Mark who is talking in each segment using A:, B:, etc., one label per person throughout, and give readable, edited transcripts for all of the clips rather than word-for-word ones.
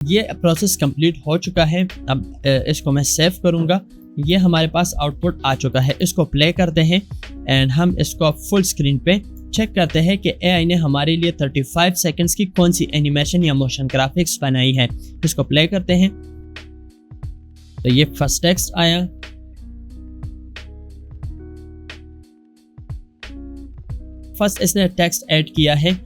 A: ये process complete हो चुका है। अब इसको मैं सेव करूँगा। ये हमारे पास आउटपुट आ चुका है। इसको प्ले करते हैं एंड हम इसको फुल स्क्रीन पे चेक करते हैं कि एआई ने हमारे लिए 35 सेकंड्स की कौन सी एनिमेशन या मोशन ग्राफिक्स बनाई है। इसको प्ले करते हैं तो ये फर्स्ट टेक्स्ट आया। फर्स्ट इसने टेक्स्ट ऐड किया है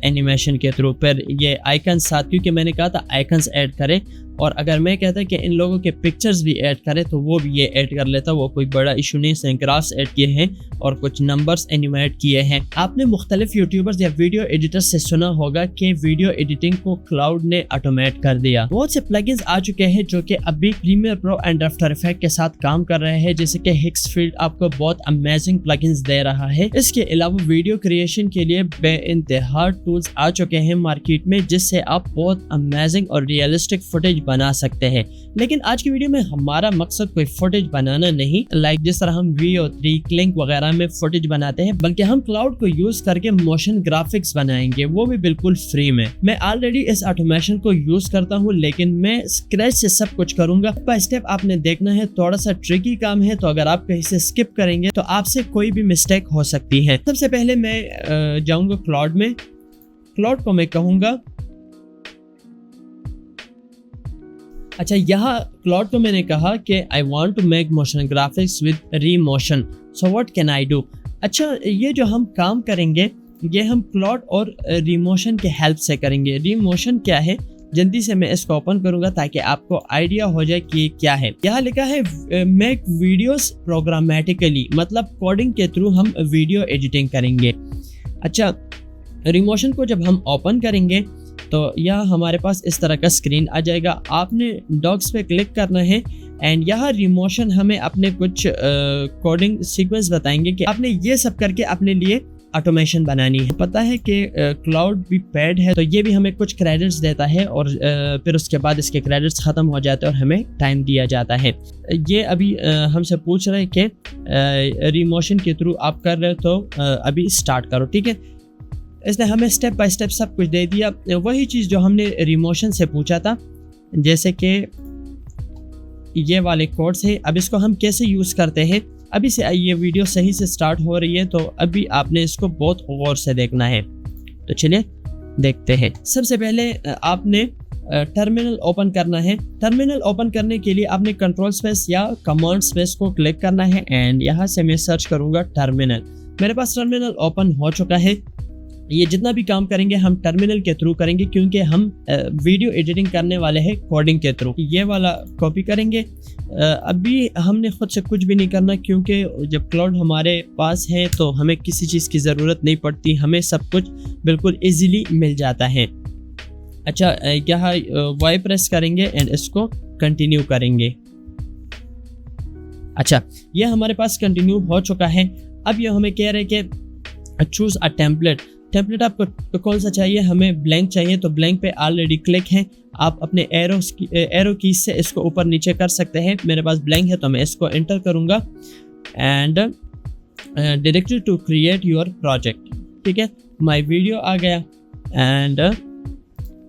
A: एनिमेशन के थ्रू, पर ये आइकन साथ, क्योंकि मैंने कहा था आइकन्स ऐड करें, और अगर मैं कहता कि इन लोगों के पिक्चर्स भी ऐड करें तो वो भी ये ऐड कर लेता, वो कोई बड़ा इशू नहीं। ग्राफ्स ऐड किए हैं और कुछ नंबर्स एनिमेट किए हैं। आपने मुख्तलिफ यूट्यूबर्स या वीडियो एडिटर्स से सुना होगा कि वीडियो एडिटिंग को क्लाउड ने ऑटोमेट कर दिया। बहुत से प्लगइन्स आ चुके हैं जो कि अभी Premiere Pro and After Effect के साथ काम कर रहे हैं, जैसे कि हिक्सफील्ड आपको बहुत अमेजिंग प्लगइन्स दे रहा है। इसके अलावा वीडियो क्रिएशन के लिए बेइंतहा टूल्स आ चुके हैं मार्केट में, जिससे आप बहुत अमेजिंग और रियलिस्टिक फुटेज बना सकते हैं। लेकिन आज की वीडियो में हमारा मकसद कोई फुटेज बनाना नहीं, लाइक जिस तरह हम VO3 क्लिंक वगैरह में फुटेज बनाते हैं, बल्कि हम क्लाउड को यूज करके मोशन ग्राफिक्स बनाएंगे, वो भी बिल्कुल फ्री में। मैं ऑलरेडी इस ऑटोमेशन को यूज करता हूं, लेकिन मैं स्क्रैच से सब कुछ करूंगा। बाय स्टेप आपने देखना है, थोड़ा सा ट्रिकी काम है, तो अगर आप कहीं से स्किप करेंगे तो आपसे कोई भी मिस्टेक हो सकती है। सबसे पहले मैं जाऊंगा क्लाउड में। क्लाउड को मैं कहूंगा, अच्छा यहाँ क्लाउड को मैंने कहा कि I want to make motion graphics with Remotion, so what can I do. अच्छा, ये जो हम काम करेंगे ये हम क्लाउड और रीमोशन के हेल्प से करेंगे। रीमोशन क्या है, जल्दी से मैं इसको ओपन करूंगा ताकि आपको आइडिया हो जाए कि क्या है। यहाँ लिखा है मेक वीडियोस प्रोग्रामेटिकली, मतलब कोडिंग के थ्रू हम वीडियो एडिटिंग करेंगे। अच्छा, रीमोशन को जब हम ओपन करेंगे तो यह हमारे पास इस तरह का स्क्रीन आ जाएगा। आपने डॉक्स पे क्लिक करना है एंड यहाँ रिमोशन हमें अपने कुछ कोडिंग सीक्वेंस बताएंगे कि आपने ये सब करके अपने लिए ऑटोमेशन बनानी है। पता है कि क्लाउड भी पेड है, तो ये भी हमें कुछ क्रेडिट्स देता है और फिर उसके बाद इसके क्रेडिट्स ख़त्म हो जाते हैं और हमें टाइम दिया जाता है। ये अभी हमसे पूछ रहे हैं कि रिमोशन के थ्रू आप कर रहे हो तो अभी स्टार्ट करो, ठीक है। इसने हमें स्टेप बाय स्टेप सब कुछ दे दिया, वही चीज़ जो हमने रिमोशन से पूछा था, जैसे कि ये वाले कोड्स है। अब इसको हम कैसे यूज़ करते हैं, अभी से ये वीडियो सही से स्टार्ट हो रही है, तो अभी आपने इसको बहुत गौर से देखना है। तो चलिए देखते हैं। सबसे पहले आपने टर्मिनल ओपन करना है। टर्मिनल ओपन करने के लिए आपने कंट्रोल स्पेस या कमांड स्पेस को क्लिक करना है एंड यहाँ से मैं सर्च करूँगा टर्मिनल। मेरे पास टर्मिनल ओपन हो चुका है। ये जितना भी काम करेंगे हम टर्मिनल के थ्रू करेंगे, क्योंकि हम वीडियो एडिटिंग करने वाले हैं कोडिंग के थ्रू। ये वाला कॉपी करेंगे। अभी हमने खुद से कुछ भी नहीं करना, क्योंकि जब क्लाउड हमारे पास है तो हमें किसी चीज़ की ज़रूरत नहीं पड़ती, हमें सब कुछ बिल्कुल इजीली मिल जाता है। अच्छा, यहाँ वाई प्रेस करेंगे एंड इसको कंटिन्यू करेंगे। अच्छा, ये हमारे पास कंटिन्यू हो चुका है। अब ये हमें कह रहे हैं कि चूज़ अ टेम्पलेट। टेम्पलेट आपको कौन सा चाहिए, हमें ब्लैंक चाहिए, तो ब्लैंक पे ऑलरेडी क्लिक है। आप अपने एरो कीज से इसको ऊपर नीचे कर सकते हैं। मेरे पास ब्लैंक है तो मैं इसको एंटर करूँगा and directly to create your project, ठीक है। माय वीडियो आ गया एंड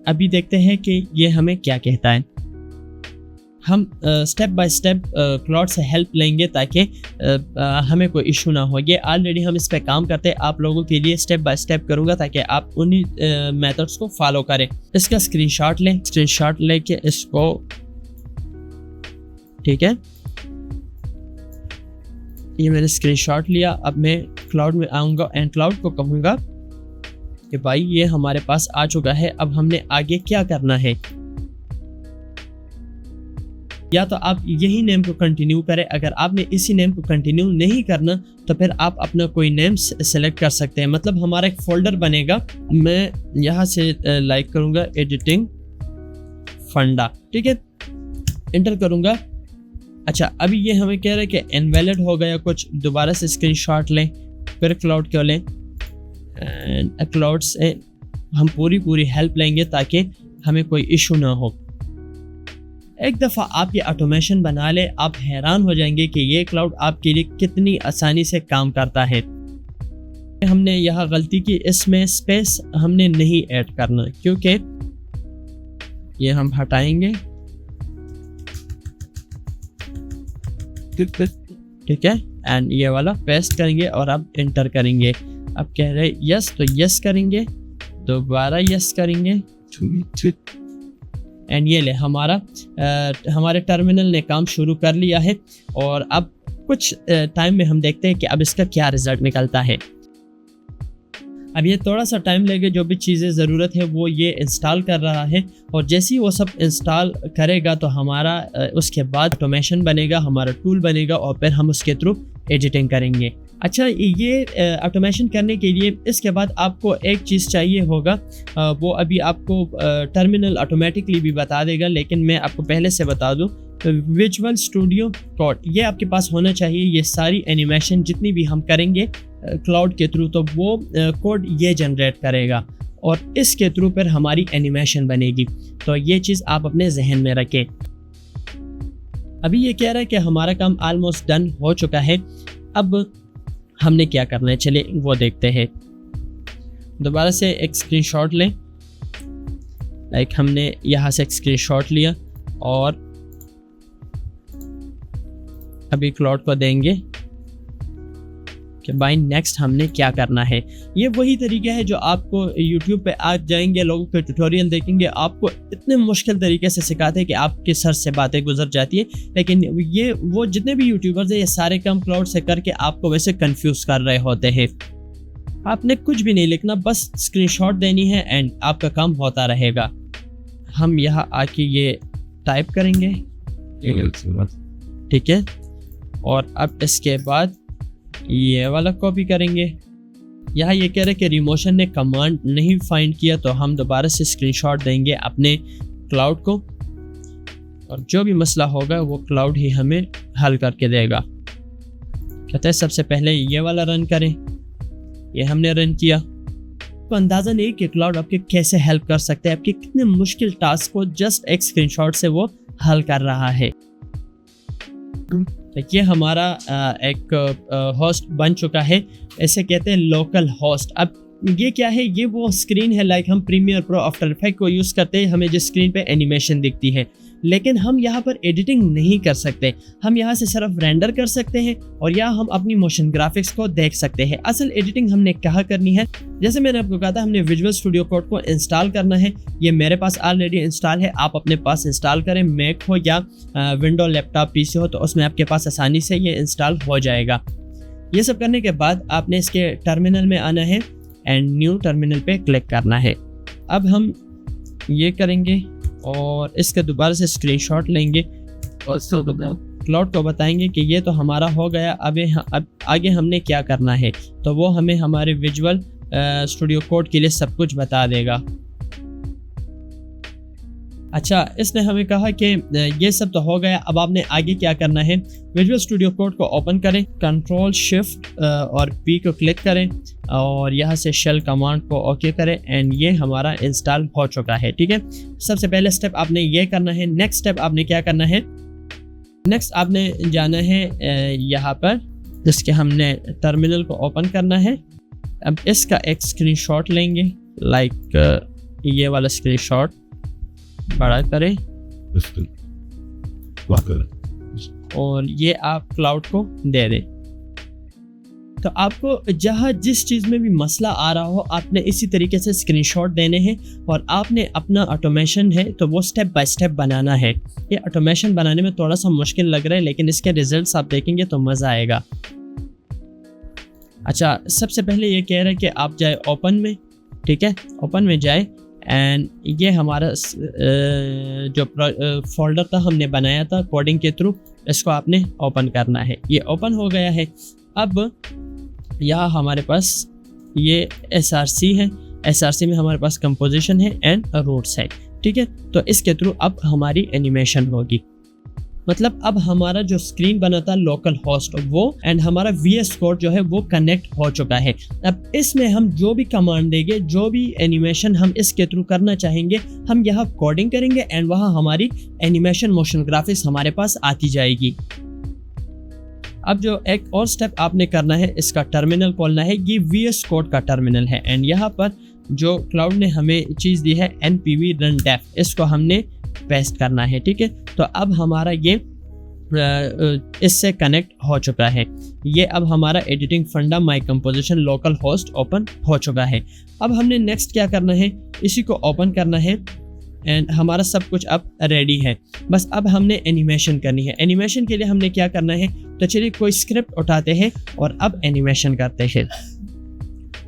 A: अभी देखते हैं कि ये हमें क्या कहता है। हम स्टेप बाय स्टेप क्लाउड से हेल्प लेंगे ताकि हमें कोई इशू ना हो। ये ऑलरेडी हम इस पे काम करते हैं, आप लोगों के लिए स्टेप बाय स्टेप करूँगा ताकि आप उन्हीं मेथड्स को फॉलो करें। इसका स्क्रीनशॉट लें, स्क्रीनशॉट लेके इसको, ठीक है, ये मैंने स्क्रीनशॉट लिया। अब मैं क्लाउड में आऊँगा एंड क्लाउड को कहूँगा कि भाई ये हमारे पास आ चुका है, अब हमने आगे क्या करना है। या तो आप यही नेम को कंटिन्यू करें, अगर आपने इसी नेम को कंटिन्यू नहीं करना तो फिर आप अपना कोई नेम सेलेक्ट कर सकते हैं। मतलब हमारा एक फोल्डर बनेगा, मैं यहाँ से लाइक करूँगा एडिटिंग फंडा, ठीक है, एंटर करूँगा। अच्छा, अभी ये हमें कह रहा है कि इनवैलिड हो गया कुछ, दोबारा से स्क्रीनशॉट लें, फिर क्लाउड को लें एंड क्लाउड से हम पूरी हेल्प लेंगे ताकि हमें कोई इशू ना हो। एक दफ़ा आप ये ऑटोमेशन बना ले, आप हैरान हो जाएंगे कि ये क्लाउड आपके लिए कितनी आसानी से काम करता है। हमने यहाँ गलती की, इसमें स्पेस हमने नहीं ऐड करना, क्योंकि ये हम हटाएंगे, ठीक है, एंड ये वाला पेस्ट करेंगे और अब इंटर करेंगे। अब कह रहे यस, तो यस करेंगे, दोबारा यस करेंगे, एंड ये ले हमारे टर्मिनल ने काम शुरू कर लिया है। और अब कुछ टाइम में हम देखते हैं कि अब इसका क्या रिजल्ट निकलता है। अब ये थोड़ा सा टाइम लेगा, जो भी चीज़ें ज़रूरत है वो ये इंस्टॉल कर रहा है, और जैसे ही वो सब इंस्टॉल करेगा तो हमारा उसके बाद ऑटोमेशन बनेगा, हमारा टूल बनेगा, और फिर हम उसके थ्रू एडिटिंग करेंगे। अच्छा, ये ऑटोमेशन करने के लिए इसके बाद आपको एक चीज़ चाहिए होगा, वो अभी आपको टर्मिनल ऑटोमेटिकली भी बता देगा, लेकिन मैं आपको पहले से बता दूं, तो विजुअल स्टूडियो कोड ये आपके पास होना चाहिए। ये सारी एनिमेशन जितनी भी हम करेंगे क्लाउड के थ्रू, तो वो कोड ये जनरेट करेगा और इसके थ्रू पर हमारी एनिमेशन बनेगी। तो ये चीज़ आप अपने जहन में रखें। अभी ये कह रहा है कि हमारा काम ऑलमोस्ट डन हो चुका है। अब हमने क्या करना है, चलिए वो देखते हैं। दोबारा से एक स्क्रीनशॉट लें, लाइक हमने यहाँ से एक स्क्रीनशॉट लिया और अभी क्लाउड को देंगे कि बाय नेक्स्ट हमने क्या करना है। ये वही तरीका है जो आपको YouTube पे आज जाएंगे, लोगों के ट्यूटोरियल देखेंगे, आपको इतने मुश्किल तरीके से सिखाते हैं कि आपके सर से बातें गुजर जाती है। लेकिन ये वो जितने भी यूट्यूबर्स हैं, ये सारे काम क्लाउड से करके आपको वैसे कंफ्यूज कर रहे होते हैं। आपने कुछ भी नहीं लिखना, बस स्क्रीनशॉट देनी है एंड आपका काम होता रहेगा। हम यहाँ आके ये टाइप करेंगे, ठीक है, और अब इसके बाद ये वाला कॉपी करेंगे। यहाँ ये कह रहे कि रिमोशन ने कमांड नहीं फाइंड किया, तो हम दोबारा से स्क्रीनशॉट देंगे अपने क्लाउड को, और जो भी मसला होगा वो क्लाउड ही हमें हल करके देगा। कहते हैं सबसे पहले ये वाला रन करें, ये हमने रन किया। तो अंदाज़ा नहीं कि क्लाउड आपके कैसे हेल्प कर सकते हैं, आपके कितने मुश्किल टास्क को जस्ट एक स्क्रीनशॉट से वो हल कर रहा है। ये हमारा एक होस्ट बन चुका है, ऐसे कहते हैं लोकल होस्ट। अब ये क्या है, ये वो स्क्रीन है, लाइक हम प्रीमियर प्रो आफ्टर इफेक्ट को यूज़ करते हैं, हमें जिस स्क्रीन पे एनिमेशन दिखती है, लेकिन हम यहाँ पर एडिटिंग नहीं कर सकते। हम यहाँ से सिर्फ रेंडर कर सकते हैं और या हम अपनी मोशन ग्राफिक्स को देख सकते हैं। असल एडिटिंग हमने कहाँ करनी है, जैसे मैंने आपको कहा था, हमने विजुअल स्टूडियो कोड को इंस्टॉल करना है। ये मेरे पास ऑलरेडी इंस्टॉल है, आप अपने पास इंस्टॉल करें, मैक हो या विंडो लैपटॉप पीसी हो, तो उसमें आपके पास आसानी से ये इंस्टॉल हो जाएगा। ये सब करने के बाद आपने इसके टर्मिनल में आना है एंड न्यू टर्मिनल पे क्लिक करना है। अब हम ये करेंगे और इसका दोबारा से स्क्रीनशॉट लेंगे और क्लाउड को बताएंगे कि ये तो हमारा हो गया, अब आगे हमने क्या करना है, तो वो हमें हमारे विजुअल स्टूडियो कोड के लिए सब कुछ बता देगा। अच्छा, इसने हमें कहा कि ये सब तो हो गया, अब आपने आगे क्या करना है। विजुअल स्टूडियो कोड को ओपन करें, कंट्रोल शिफ्ट और पी को क्लिक करें और यहाँ से शेल कमांड को ओके करें एंड ये हमारा इंस्टॉल हो चुका है। ठीक है, सबसे पहले स्टेप आपने ये करना है। नेक्स्ट स्टेप आपने क्या करना है, नेक्स्ट आपने जाना है यहाँ पर, जिसके हमने टर्मिनल को ओपन करना है। अब इसका एक स्क्रीनशॉट लेंगे, लाइक ये वाला स्क्रीनशॉट बड़ा करें और ये आप क्लाउड को दे दें। तो आपको जहाँ जिस चीज़ में भी मसला आ रहा हो, आपने इसी तरीके से स्क्रीनशॉट देने हैं और आपने अपना ऑटोमेशन है तो वो स्टेप बाय स्टेप बनाना है। ये ऑटोमेशन बनाने में थोड़ा सा मुश्किल लग रहा है, लेकिन इसके रिजल्ट्स आप देखेंगे तो मज़ा आएगा। अच्छा, सबसे पहले ये कह रहा है कि आप जाए ओपन में, ठीक है, ओपन में जाए एंड ये हमारा जो फोल्डर था हमने बनाया था कोडिंग के थ्रू, इसको आपने ओपन करना है। ये ओपन हो गया है। अब यहाँ हमारे पास ये SRC है, SRC में हमारे पास कंपोजिशन है एंड रूट्स है। ठीक है, तो इसके थ्रू अब हमारी एनिमेशन होगी। मतलब अब हमारा जो स्क्रीन बना था लोकल होस्ट, वो एंड हमारा VS कोड जो है वो कनेक्ट हो चुका है। अब इसमें हम जो भी कमांड देंगे, जो भी एनिमेशन हम इसके थ्रू करना चाहेंगे, हम यहाँ कोडिंग करेंगे एंड वहाँ हमारी एनिमेशन मोशन ग्राफिक्स हमारे पास आती जाएगी। अब जो एक और स्टेप आपने करना है, इसका टर्मिनल खोलना है। ये VS कोड का टर्मिनल है एंड यहाँ पर जो क्लाउड ने हमें चीज़ दी है npv run def, इसको हमने पेस्ट करना है। ठीक है, तो अब हमारा ये इससे कनेक्ट हो चुका है। ये अब हमारा एडिटिंग फंडा माई कंपोजिशन लोकल होस्ट ओपन हो चुका है। अब हमने नेक्स्ट क्या करना है, इसी को ओपन करना है एंड हमारा सब कुछ अब रेडी है। बस अब हमने एनिमेशन करनी है। एनिमेशन के लिए हमने क्या करना है, तो चलिए कोई स्क्रिप्ट उठाते हैं और अब एनिमेशन करते हैं।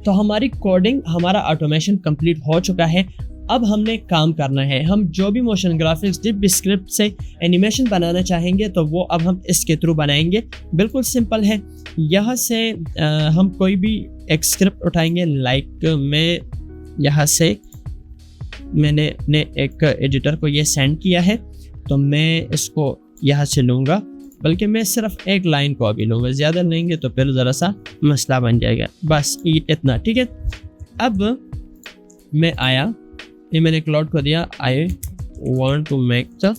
A: तो हमारी कोडिंग, हमारा ऑटोमेशन कंप्लीट हो चुका है। अब हमने काम करना है, हम जो भी मोशन ग्राफिक्स जब भी स्क्रिप्ट से एनिमेशन बनाना चाहेंगे तो वो अब हम इसके थ्रू बनाएंगे। बिल्कुल सिंपल है। यहाँ से हम कोई भी एक स्क्रिप्ट उठाएंगे। लाइक मैं यहाँ से मैंने अपने एक एडिटर को ये सेंड किया है, तो मैं इसको यहाँ से लूँगा, बल्कि मैं सिर्फ एक लाइन को अभी लूँगा, ज़्यादा लेंगे तो फिर ज़रा सा मसला बन जाएगा। बस इतना, ठीक है। अब मैं आया, ये मैंने क्लाउड को दिया, I want to make the,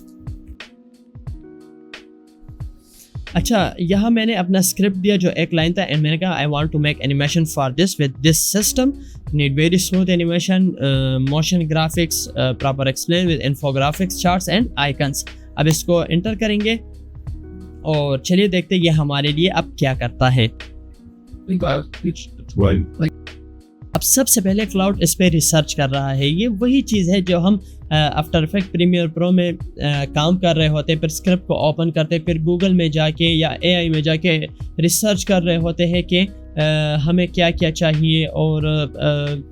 A: अच्छा यहाँ मैंने अपना स्क्रिप्ट दिया जो एक लाइन था एंड मैंने कहा I want to make animation for this with this system, need very smooth animation, motion graphics, proper explain with infographics, charts and icons. अब इसको एंटर करेंगे और चलिए देखते हैं ये हमारे लिए अब क्या करता है। अब सबसे पहले क्लाउड इस पे रिसर्च कर रहा है। ये वही चीज़ है जो हम आफ्टर इफेक्ट प्रीमियर प्रो में काम कर रहे होते हैं, फिर स्क्रिप्ट को ओपन करते हैं, फिर गूगल में जाके या एआई में जाके रिसर्च कर रहे होते हैं कि हमें क्या क्या चाहिए, और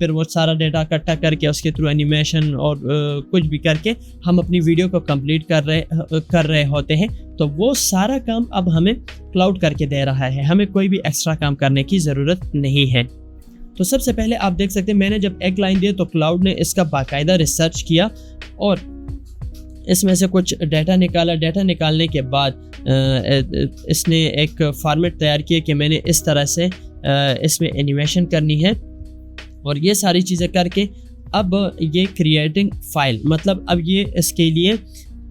A: फिर वो सारा डेटा इकट्ठा करके उसके थ्रू एनिमेशन और कुछ भी करके हम अपनी वीडियो को कंप्लीट कर रहे होते हैं। तो वो सारा काम अब हमें क्लाउड करके दे रहा है, हमें कोई भी एक्स्ट्रा काम करने की ज़रूरत नहीं है। तो सबसे पहले आप देख सकते हैं मैंने जब एक लाइन दिया तो क्लाउड ने इसका बाकायदा रिसर्च किया और इसमें से कुछ डाटा निकाला। डाटा निकालने के बाद इसने एक फॉर्मेट तैयार किया कि मैंने इस तरह से इसमें एनिमेशन करनी है, और ये सारी चीज़ें करके अब ये क्रिएटिंग फाइल, मतलब अब ये इसके लिए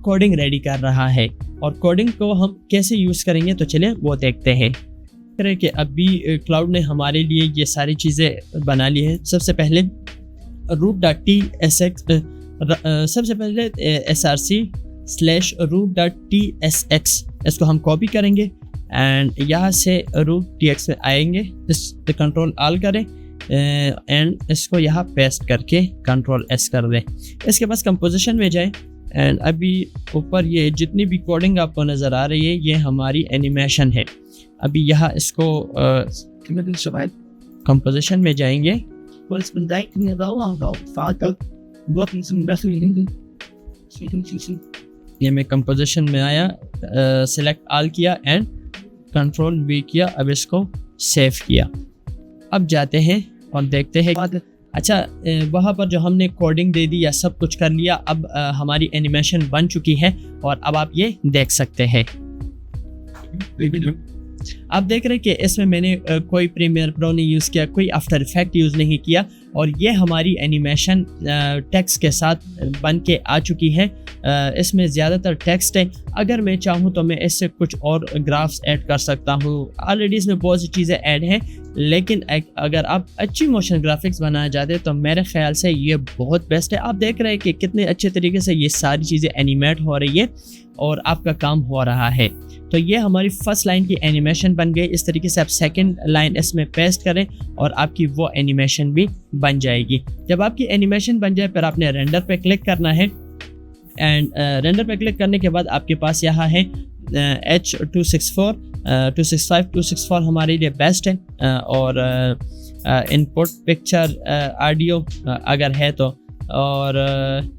A: कोडिंग रेडी कर रहा है। और कोडिंग को हम कैसे यूज़ करेंगे तो चलिए वो देखते हैं। कि अभी क्लाउड ने हमारे लिए ये सारी चीज़ें बना ली है। सबसे पहले root.tsx, सबसे पहले src/root.tsx इसको हम कॉपी करेंगे एंड यहाँ से root.tx में आएंगे, इस कंट्रोल आल करें एंड इसको यहाँ पेस्ट करके कंट्रोल S कर दें। इसके बाद कंपोजिशन में जाएं एंड अभी ऊपर ये जितनी भी कोडिंग आपको नज़र आ रही है ये हमारी एनिमेशन है। अभी यहाँ इसको कंपोजिशन में जाएंगे, ये मैं कंपोजिशन में आया, सिलेक्ट आल किया एंड कंट्रोल V किया। अब इसको सेव किया। अब जाते हैं और देखते हैं। अच्छा, वहाँ पर जो हमने कोडिंग दे दी या सब कुछ कर लिया, अब हमारी एनिमेशन बन चुकी है और अब आप ये देख सकते हैं। आप देख रहे हैं कि इसमें मैंने कोई प्रीमियर प्रो नहीं यूज़ किया, कोई आफ्टर इफेक्ट यूज़ नहीं किया, और ये हमारी एनिमेशन टेक्स्ट के साथ बन के आ चुकी है। इसमें ज़्यादातर टेक्स्ट है। अगर मैं चाहूँ तो मैं इससे कुछ और ग्राफ्स ऐड कर सकता हूँ। ऑलरेडी इसमें बहुत सी चीज़ें ऐड हैं, लेकिन अगर आप अच्छी मोशन ग्राफिक्स बनाना चाहते हैं तो मेरे ख्याल से ये बहुत बेस्ट है। आप देख रहे हैं कि कितने अच्छे तरीके से ये सारी चीज़ें एनिमेट हो रही है और आपका काम हो रहा है। तो ये हमारी फर्स्ट लाइन की एनिमेशन बन गई। इस तरीके से आप सेकंड लाइन इसमें पेस्ट करें और आपकी वो एनिमेशन भी बन जाएगी। जब आपकी एनिमेशन बन जाए फिर आपने रेंडर पे क्लिक करना है एंड रेंडर पे क्लिक करने के बाद आपके पास यहाँ है H264, 265, 264 हमारे लिए बेस्ट है। और इनपुट पिक्चर ऑडियो अगर है तो, और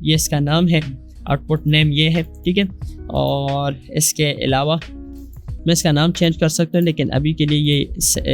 A: ये इसका नाम है, आउटपुट नेम ये है, ठीक है। और इसके अलावा मैं इसका नाम चेंज कर सकता हूँ, लेकिन अभी के लिए ये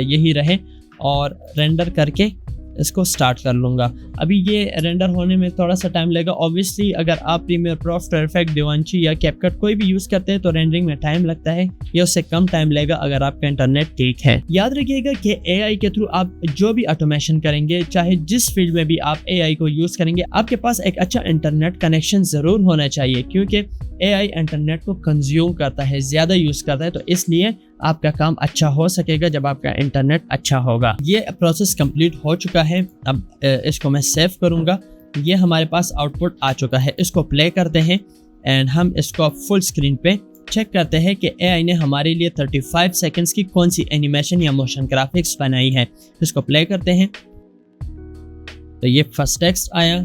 A: यही रहे और रेंडर करके इसको स्टार्ट कर लूँगा। अभी ये रेंडर होने में थोड़ा सा टाइम लगेगा। ऑब्वियसली अगर आप प्रीमियर प्रो, आफ्टर इफेक्ट, डिवांची या कैपकट कोई भी यूज़ करते हैं तो रेंडरिंग में टाइम लगता है, या उससे कम टाइम लगेगा अगर आपका इंटरनेट ठीक है। याद रखिएगा कि एआई के थ्रू आप जो भी ऑटोमेशन करेंगे, चाहे जिस फील्ड में भी आप एआई को यूज़ करेंगे, आपके पास एक अच्छा इंटरनेट कनेक्शन ज़रूर होना चाहिए, क्योंकि AI इंटरनेट को कंज्यूम करता है, ज़्यादा यूज़ करता है, तो इसलिए आपका काम अच्छा हो सकेगा जब आपका इंटरनेट अच्छा होगा। ये प्रोसेस कंप्लीट हो चुका है। अब इसको मैं सेव करूँगा। ये हमारे पास आउटपुट आ चुका है। इसको प्ले करते हैं एंड हम इसको फुल स्क्रीन पे चेक करते हैं कि AI ने हमारे लिए 35 सेकंड्स की कौन सी एनिमेशन या मोशन ग्राफिक्स बनाई है। इसको प्ले करते हैं तो ये फर्स्ट टेक्स्ट आया।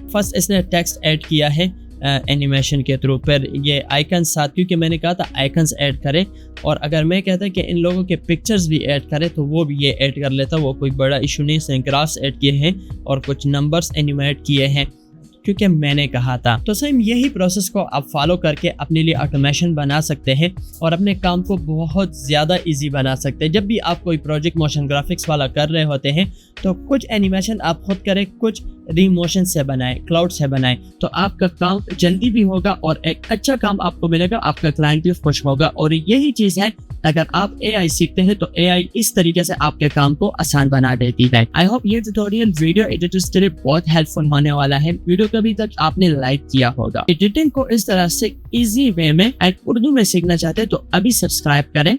A: फर्स्ट इसने टेक्स्ट ऐड किया है एनिमेशन के थ्रू, फिर ये आइकन साथ, क्योंकि मैंने कहा था आइकन्स ऐड करें, और अगर मैं कहता कि इन लोगों के पिक्चर्स भी ऐड करें तो वो भी ये ऐड कर लेता, वो कोई बड़ा इशू नहीं। ग्राफ्स ऐड किए हैं और कुछ नंबर्स एनिमेट किए हैं क्योंकि मैंने कहा था। तो सेम यही प्रोसेस को आप फॉलो करके अपने लिए ऑटोमेशन बना सकते हैं और अपने काम को बहुत ज़्यादा इजी बना सकते हैं। जब भी आप कोई प्रोजेक्ट मोशन ग्राफिक्स वाला कर रहे होते हैं तो कुछ एनिमेशन आप खुद करें, कुछ रीमोशन से बनाएं, क्लाउड से बनाएं, तो आपका काम जल्दी भी होगा और एक अच्छा काम आपको मिलेगा, आपका क्लाइंट भी खुश होगा। और यही चीज़ है, अगर आप AI सीखते हैं तो AI इस तरीके से आपके काम को आसान बना देती है। आई होप ये ट्यूटोरियल वीडियो एडिटर्स के लिए बहुत हेल्पफुल होने वाला है। वीडियो को अभी तक आपने लाइक किया होगा। एडिटिंग को इस तरह से इजी वे में उर्दू में सीखना चाहते हैं तो अभी सब्सक्राइब करें